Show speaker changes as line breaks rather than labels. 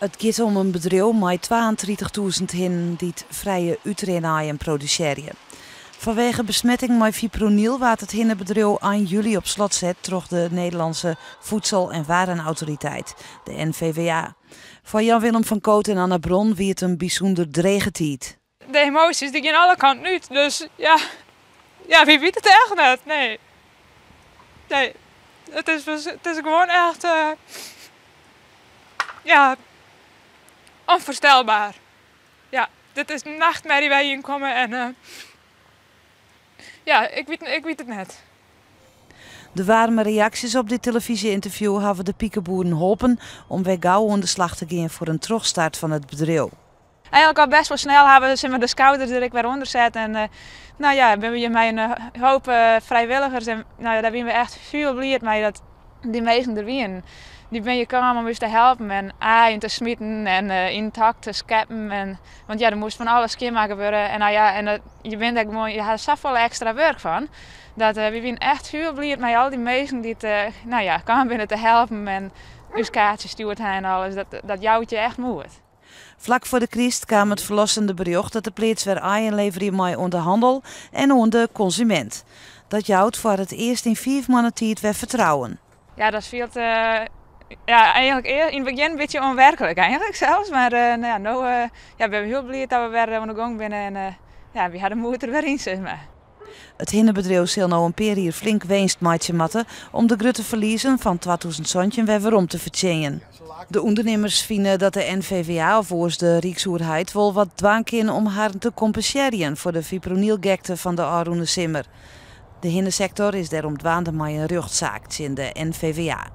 Het gaat om een bedrijf met 32.000 hinnen die het vrije uitrenaaien produceren. Vanwege besmetting met fipronil waard het hinnenbedrijf aan juli op slot zet door de Nederlandse Voedsel- en Warenautoriteit, de NVWA. Voor Jan-Willem van Koot en Anna Bron wie het een bijzonder drege tijd.
De emoties die gaan alle kanten uit, dus ja, wie weet het echt net, nee. Het is gewoon echt, onvoorstelbaar. Ja, dit is een nachtmerrie waar je in komen en ik weet het net.
De warme reacties op dit televisie-interview hebben de piekenboeren geholpen om weer gauw aan de slag te gaan voor een terugstart van het bedrijf.
Eigenlijk al best wel snel hebben we de schouders er weer onder gezet en ben we hier met een hoop vrijwilligers en daar zijn we echt veel blij mee dat die meesten er zijn. Die ben je komen om eens te helpen en aaien te smieten en intact te scheppen. Want er moest van alles gemaakt worden en je bent er gewoon, je hebt er zoveel extra werk van. Dat we zijn echt veel blij met al die mensen die komen binnen te helpen en uw kaartjes stuurt en alles. Dat jouwt je echt moet.
Vlak voor de crisis kwam het verlossende bericht dat de plaats weer aanleveren mij onder handel en onder consument. Dat jouwt voor het eerst in 4 maanden tijd weer vertrouwen.
Ja, dat viel eigenlijk in het begin een beetje onwerkelijk eigenlijk zelfs. Maar nu we zijn heel blij dat we weer aan de gang zijn en we hadden moed er weer in, zeg maar.
Het hinnenbedrijf zal nou een paar hier flink winst maken om de grote verliezen van 2000 zontjen weer om te verdienen. De ondernemers vinden dat de NVWA of de Rijksoverheid wel wat dwang kan om haar te compenseren voor de fipronilgekte van de Aroene Simmer. De hinnensector is daarom dwaande met een rechtszaak in de NVWA.